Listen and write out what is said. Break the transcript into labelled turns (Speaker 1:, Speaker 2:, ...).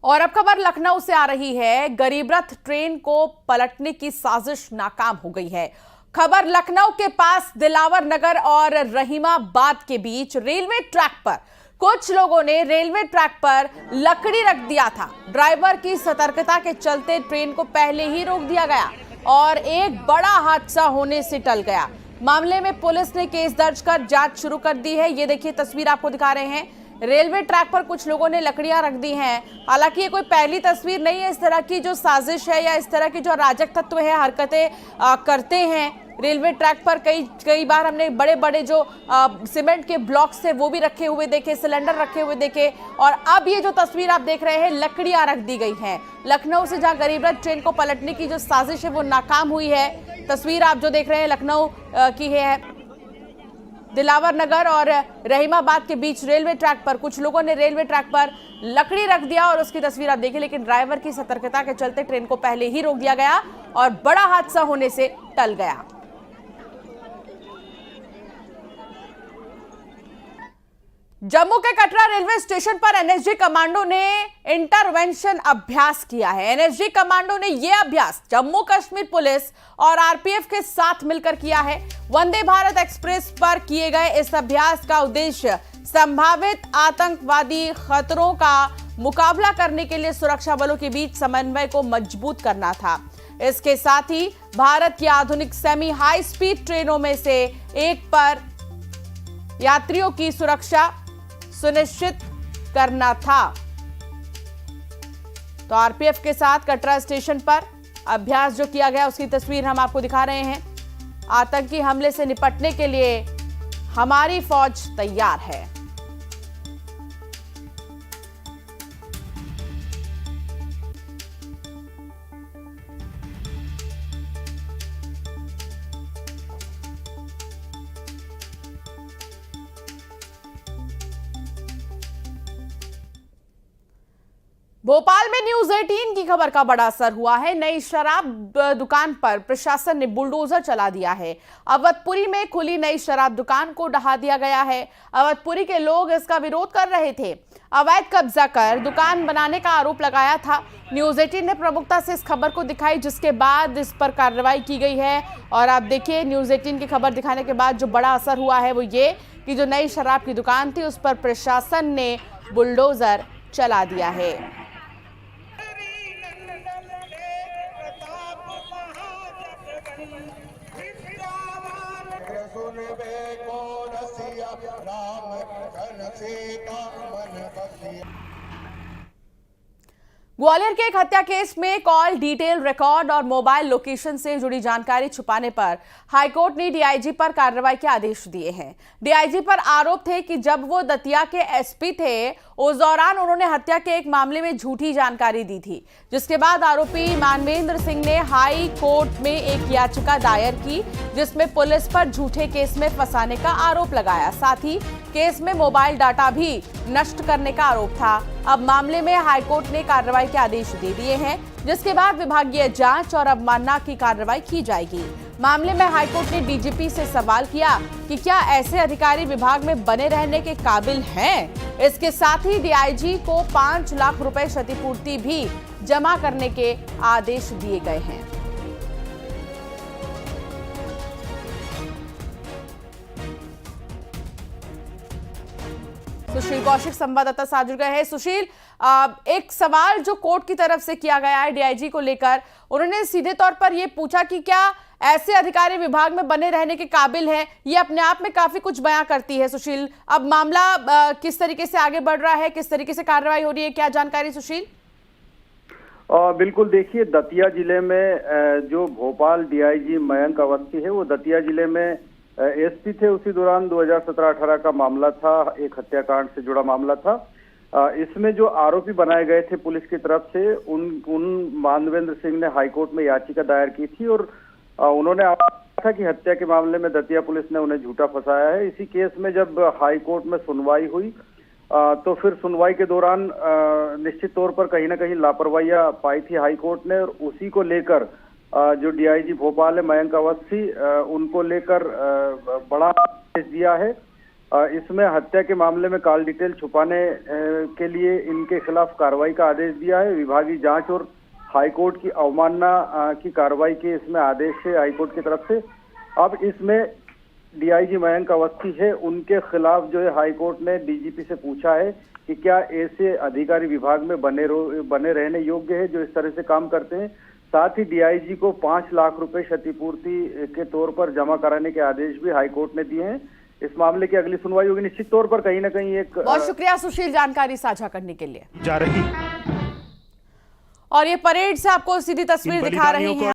Speaker 1: और अब खबर लखनऊ से आ रही है। गरीब रथ ट्रेन को पलटने की साजिश नाकाम हो गई है। खबर लखनऊ के पास दिलावर नगर और रहीमाबाद के बीच रेलवे ट्रैक पर कुछ लोगों ने रेलवे ट्रैक पर लकड़ी रख दिया था। ड्राइवर की सतर्कता के चलते ट्रेन को पहले ही रोक दिया गया और एक बड़ा हादसा होने से टल गया। मामले में पुलिस ने केस दर्ज कर जांच शुरू कर दी है। ये देखिए तस्वीर आपको दिखा रहे हैं। रेलवे ट्रैक पर कुछ लोगों ने लकड़ियां रख दी हैं। हालांकि ये कोई पहली तस्वीर नहीं है। इस तरह की जो साजिश है या इस तरह की जो अराजक तत्व है हरकतें करते हैं रेलवे ट्रैक पर। कई बार हमने बड़े बड़े जो सीमेंट के ब्लॉक्स थे वो भी रखे हुए देखे, सिलेंडर रखे हुए देखे। और अब ये जो तस्वीर आप देख रहे हैं, लकड़ियां रख दी गई हैं लखनऊ से, जहां गरीब रथ ट्रेन को पलटने की जो साजिश है वो नाकाम हुई है। तस्वीर आप जो देख रहे हैं लखनऊ की है। दिलावर नगर और रहीमाबाद के बीच रेलवे ट्रैक पर कुछ लोगों ने रेलवे ट्रैक पर लकड़ी रख दिया और उसकी तस्वीर आप देखिए। लेकिन ड्राइवर की सतर्कता के चलते ट्रेन को पहले ही रोक दिया गया और बड़ा हादसा होने से टल गया। जम्मू के कटरा रेलवे स्टेशन पर एनएसजी कमांडो ने इंटरवेंशन अभ्यास किया है। एनएसजी कमांडो ने यह अभ्यास जम्मू कश्मीर पुलिस और आरपीएफ के साथ मिलकर किया है। वंदे भारत एक्सप्रेस पर किए गए इस अभ्यास का उद्देश्य संभावित आतंकवादी खतरों का मुकाबला करने के लिए सुरक्षा बलों के बीच समन्वय को मजबूत करना था। इसके साथ ही भारत की आधुनिक सेमी हाई स्पीड ट्रेनों में से एक पर यात्रियों की सुरक्षा सुनिश्चित करना था। तो आरपीएफ के साथ कटरा स्टेशन पर अभ्यास जो किया गया उसकी तस्वीर हम आपको दिखा रहे हैं। आतंकी हमले से निपटने के लिए हमारी फौज तैयार है। भोपाल में न्यूज 18 की खबर का बड़ा असर हुआ है। नई शराब दुकान पर प्रशासन ने बुलडोजर चला दिया है। अवधपुरी में खुली नई शराब दुकान को ढहा दिया गया है। अवधपुरी के लोग इसका विरोध कर रहे थे। अवैध कब्जा कर दुकान बनाने का आरोप लगाया था। न्यूज 18 ने प्रमुखता से इस खबर को दिखाई, जिसके बाद इस पर कार्रवाई की गई है। और आप देखिए न्यूज 18 की खबर दिखाने के बाद जो बड़ा असर हुआ है वो ये कि जो नई शराब की दुकान थी उस पर प्रशासन ने बुलडोजर चला दिया है। ग्वालियर के एक हत्या केस में कॉल डिटेल रिकॉर्ड और मोबाइल लोकेशन से जुड़ी जानकारी छुपाने पर हाईकोर्ट ने डीआईजी पर कार्रवाई के आदेश दिए हैं। डीआईजी पर आरोप थे कि जब वो दतिया के एसपी थे उस दौरान उन्होंने हत्या के एक मामले में झूठी जानकारी दी थी, जिसके बाद आरोपी मानवेंद्र सिंह ने हाई कोर्ट में एक याचिका दायर की जिसमें पुलिस पर झूठे केस में फंसाने का आरोप लगाया। साथ ही केस में मोबाइल डाटा भी नष्ट करने का आरोप था। अब मामले में हाईकोर्ट ने कार्रवाई के आदेश दे दिए हैं, जिसके बाद विभागीय जांच और अवमानना की कार्रवाई की जाएगी। मामले में हाईकोर्ट ने डीजीपी से सवाल किया कि क्या ऐसे अधिकारी विभाग में बने रहने के काबिल हैं। इसके साथ ही डीआईजी को 5 लाख रुपए क्षतिपूर्ति भी जमा करने के आदेश दिए गए हैं। सुशील कौशिक संवाददाता साथ जुड़ गए हैं। सुशील, एक सवाल जो कोर्ट की तरफ से किया गया है डीआईजी को लेकर, उन्होंने सीधे तौर पर यह पूछा कि क्या ऐसे अधिकारी विभाग में बने रहने के काबिल हैं। ये अपने आप में काफी कुछ बयां करती है। सुशील, अब मामला किस तरीके से आगे बढ़ रहा है, किस तरीके से कार्रवाई हो रही है, क्या जानकारी सुशील?
Speaker 2: बिल्कुल, देखिए दतिया जिले में जो भोपाल डीआईजी मयंक अवस्थी है वो दतिया जिले में एसपी थे। उसी दौरान 2017-18 का मामला था, एक हत्याकांड से जुड़ा मामला था। इसमें जो आरोपी बनाए गए थे पुलिस की तरफ से उन मानवेंद्र सिंह ने हाईकोर्ट में याचिका दायर की थी और उन्होंने आरोप था कि हत्या के मामले में दतिया पुलिस ने उन्हें झूठा फंसाया है। इसी केस में जब हाईकोर्ट में सुनवाई हुई तो फिर सुनवाई के दौरान निश्चित तौर पर कहीं ना कहीं लापरवाहियां पाई थी हाईकोर्ट ने, और उसी को लेकर जो डीआईजी भोपाल है मयंक अवस्थी, उनको लेकर बड़ा आदेश दिया है। इसमें हत्या के मामले में कॉल डिटेल छुपाने के लिए इनके खिलाफ कार्रवाई का आदेश दिया है। विभागीय जांच और हाईकोर्ट की अवमानना की कार्रवाई के इसमें आदेश है हाईकोर्ट की तरफ से। अब इसमें डीआईजी मयंक अवस्थी है, उनके खिलाफ जो है हाईकोर्ट ने डीजीपी से पूछा है कि क्या ऐसे अधिकारी विभाग में बने रहने योग्य है जो इस तरह से काम करते हैं। साथ ही डीआईजी को 5 लाख रुपए क्षतिपूर्ति के तौर पर जमा कराने के आदेश भी हाईकोर्ट ने दिए हैं। इस मामले की अगली सुनवाई होगी। निश्चित तौर पर कहीं ना कहीं एक
Speaker 1: बहुत शुक्रिया सुशील जानकारी साझा करने के लिए।
Speaker 3: जा रही
Speaker 1: और ये परेड से आपको सीधी तस्वीर दिखा रहे हैं।